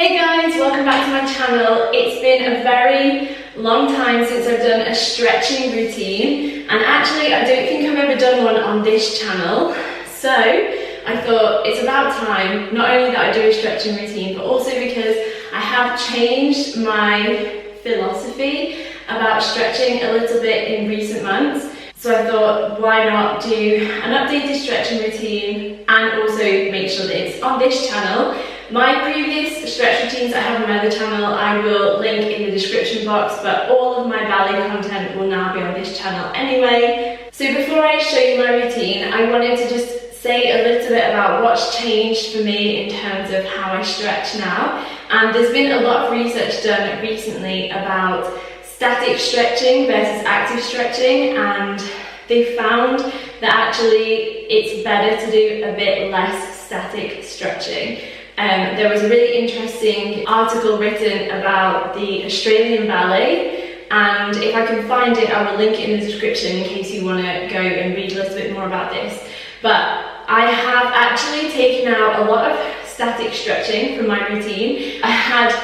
Hey guys, welcome back to my channel. It's been a very long time since I've done a stretching routine, and actually I don't think I've ever done one on this channel. So I thought it's about time, not only that I do a stretching routine, but also because I have changed my philosophy about stretching a little bit in recent months. So I thought, why not do an updated stretching routine and also make sure that it's on this channel. My previous stretch routines I have on my other channel I will link in the description box, but all of my ballet content will now be on this channel anyway. So before I show you my routine, I wanted to just say a little bit about what's changed for me in terms of how I stretch now. And there's been a lot of research done recently about static stretching versus active stretching, and they found that actually it's better to do a bit less static stretching. There was a really interesting article written about the Australian ballet, and if I can find it I will link it in the description in case you want to go and read a little bit more about this. But I have actually taken out a lot of static stretching from my routine. I had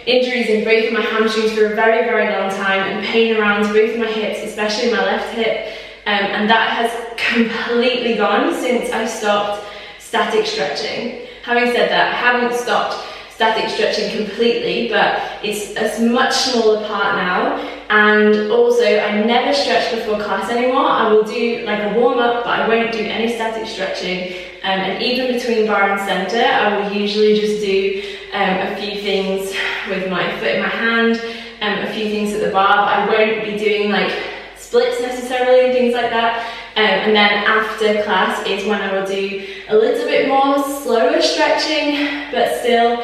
injuries in both of my hamstrings for a very, very long time and pain around both of my hips, especially my left hip, and that has completely gone since I stopped static stretching. Having said that, I haven't stopped static stretching completely, but it's a much smaller part now. And also, I never stretch before class anymore. I will do like a warm-up, but I won't do any static stretching. And even between bar and centre, I will usually just do a few things with my foot in my hand, a few things at the bar, but I won't be doing like splits necessarily and things like that. And then after class is when I will do a little bit more slower stretching, but still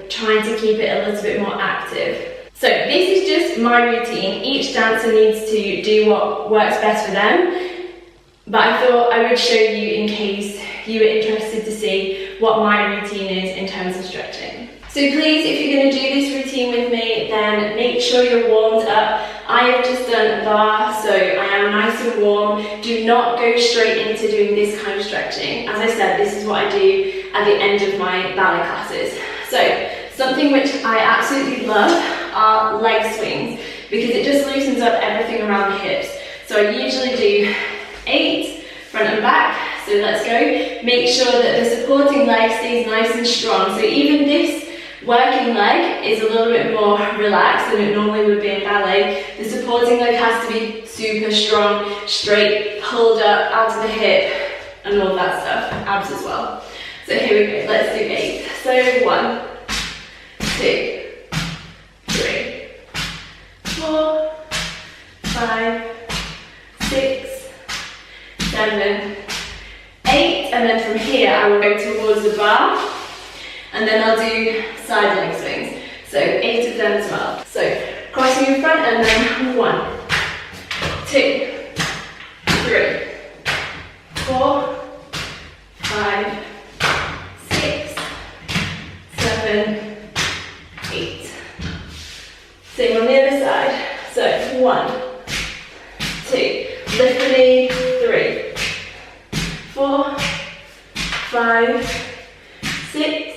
trying to keep it a little bit more active. So this is just my routine. Each dancer needs to do what works best for them, but I thought I would show you in case you were interested to see what my routine is in terms of stretching. So please, if you're going to do this routine with me, then make sure you're warmed up. I have just done a bar, so I am nice and warm. Do not go straight into doing this kind of stretching. As I said, this is what I do at the end of my ballet classes. So something which I absolutely love are leg swings, because it just loosens up everything around the hips. So I usually do 8 front and back. So let's go. Make sure that the supporting leg stays nice and strong. So even this working leg is a little bit more relaxed than it normally would be in ballet. The supporting leg has to be super strong, straight, pulled up, out of the hip, and all that stuff. Abs as well. So here we go, let's do 8. So 1, 2, 3, 4, 5, 6, 7, 8, and then from here I will go towards the bar, and then I'll do side leg swings. So 8 of them as well. So crossing in front, and then 1, 2, 3, 4, 5, 6, 7, 8. Same on the other side. So 1, 2, lift the knee, 3, 4, 5, 6,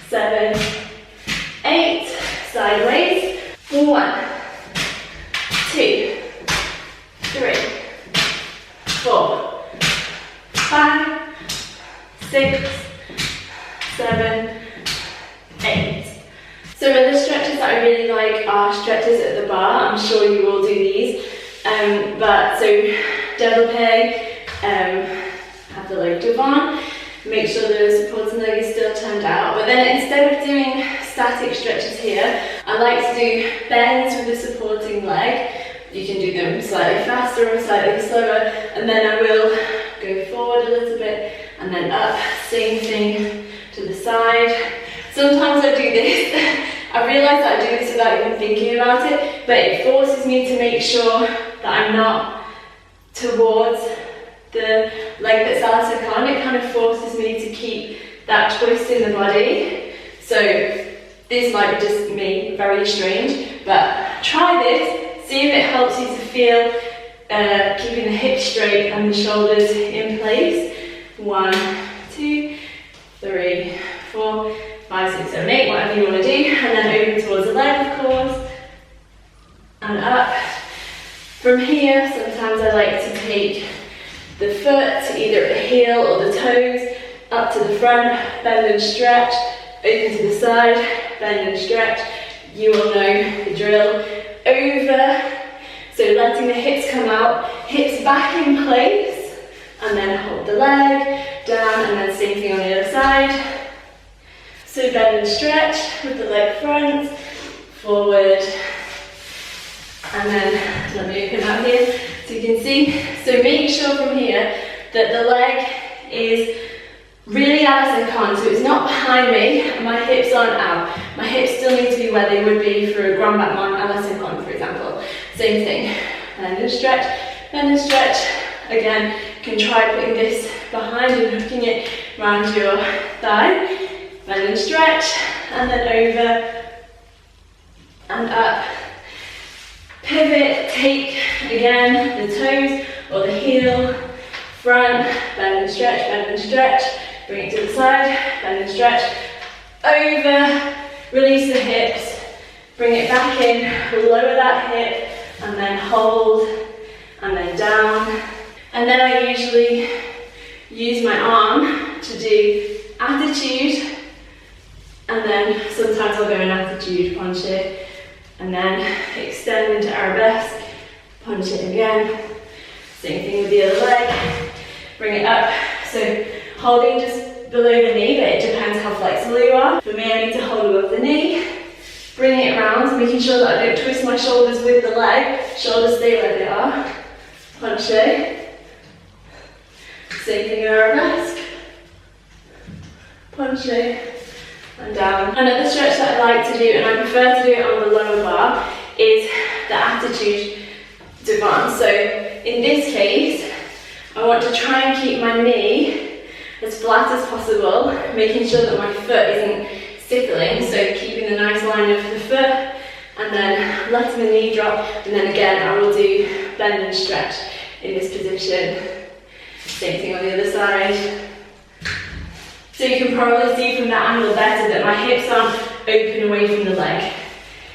7, 8, sideways, 1, 2, 3, 4, 5, 6, 7, 8. Some of the stretches that I really like are stretches at the bar. I'm sure you all do these. But so développé, have the leg devant. Make sure the supporting leg is still turned out. But then instead of doing static stretches here, I like to do bends with the supporting leg. You can do them slightly faster or slightly slower, and then I will go forward a little bit and then up. Same thing to the side. Sometimes I do this. I realise that I do this without even thinking about it, but it forces me to make sure that I'm not towards the leg that's out of con. It kind of forces me to keep that twist in the body. So this might be just me, very strange, but try this, see if it helps you to feel keeping the hips straight and the shoulders in place. 1, 2, 3, 4, 5, 6, 7, 8, whatever you want to do, and then over towards the leg, of course, and up. From here, sometimes I like to take the foot either at the heel or the toes, up to the front, bend and stretch, open to the side, bend and stretch. You will know the drill. Over, so letting the hips come out, hips back in place, and then hold the leg, down, and then same thing on the other side. So bend and stretch with the leg front, forward, and then let me open up here so you can see. So make sure from here that the leg is really as a con, so it's not behind me and my hips aren't out. My hips still need to be where they would be for a grand back mon and a con, for example. Same thing, bend and stretch, bend and stretch. Again, you can try putting this behind and hooking it around your thigh. Bend and stretch, and then over and up. Pivot, take again the toes or the heel, front, bend and stretch, bring it to the side, bend and stretch, over, release the hips, bring it back in, lower that hip, and then hold, and then down. And then I usually use my arm to do attitude, and then sometimes I'll go in attitude, punch it, and then extend into arabesque, punch it again. Same thing with the other leg, bring it up. So holding just below the knee, but it depends how flexible you are. For me, I need to hold above the knee, bring it around, making sure that I don't twist my shoulders with the leg. Shoulders stay where they are. Punch it. Same thing in arabesque. Punch it. And down. Another stretch that I like to do, and I prefer to do it on the lower bar, is the attitude divan. So in this case, I want to try and keep my knee as flat as possible, making sure that my foot isn't stippling, so keeping the nice line of the foot, and then letting the knee drop, and then again I will do bend and stretch in this position. Same thing on the other side. So you can probably see from that angle better that my hips aren't open away from the leg.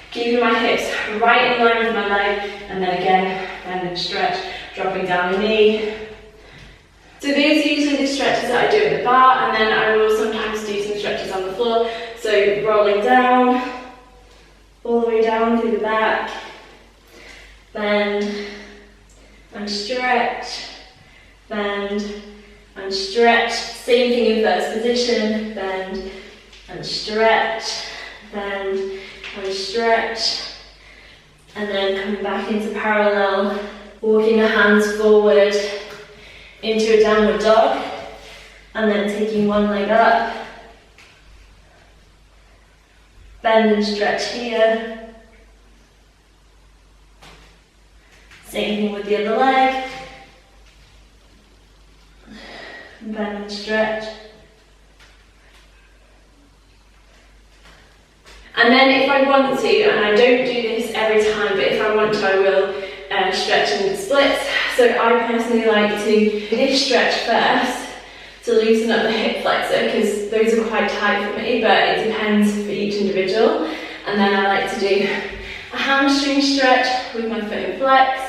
Keeping my hips right in line with my leg, and then again, bend and stretch, dropping down the knee. So those are usually the stretches that I do at the bar, and then I will sometimes do some stretches on the floor. So rolling down, all the way down through the back, bend and stretch, bend and stretch. Same thing in first position, bend and stretch, bend and stretch, and then coming back into parallel, walking the hands forward into a downward dog, and then taking one leg up, bend and stretch here. Same thing with the other leg. Bend and stretch. And then if I want to, and I don't do this every time, but if I want to, I will stretch and splits. So I personally like to do this stretch first to loosen up the hip flexor, because those are quite tight for me, but it depends for each individual. And then I like to do a hamstring stretch with my foot in flex,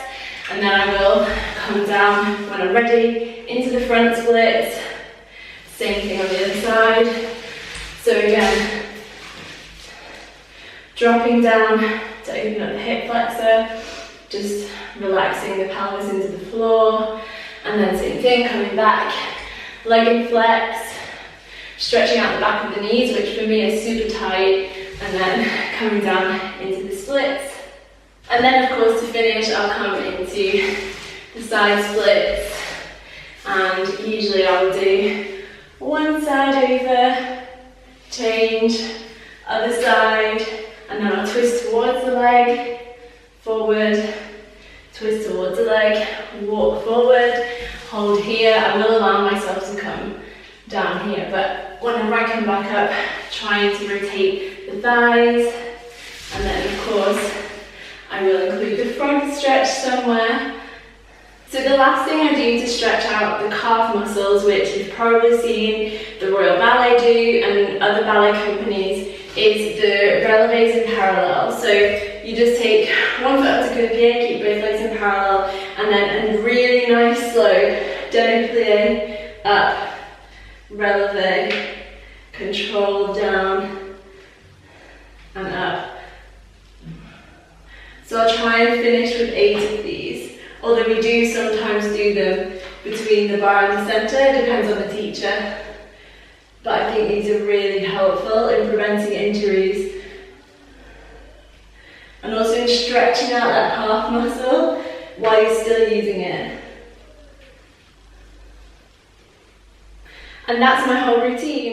and then I will come down when I'm ready into the front splits. Same thing on the other side. So again, dropping down to open up the hip flexor, just relaxing the pelvis into the floor, and then same thing, coming back, leg in flex, stretching out the back of the knees, which for me is super tight, and then coming down into the splits. And then of course to finish, I'll come into the side splits, and usually I'll do one side over, change, other side, and then I'll twist towards the leg, forward, twist towards the leg, walk forward, hold here. I will allow myself to come down here, but whenever I come back up, trying to rotate the thighs, and then of course I will include the front stretch somewhere. So So the last thing I do to stretch out the calf muscles, which you've probably seen the Royal Ballet do and other ballet companies, is the relevés in parallel. So you just take one foot up to coup-de-pied, keep both legs in parallel, and then a really nice slow demi-plie up, relevé, control down and up. So I'll try and finish with 8 of these, although we do sometimes do them between the bar and the centre, it depends on the teacher. But I think these are really helpful in preventing injuries and also in stretching out that calf muscle while you're still using it. And that's my whole routine.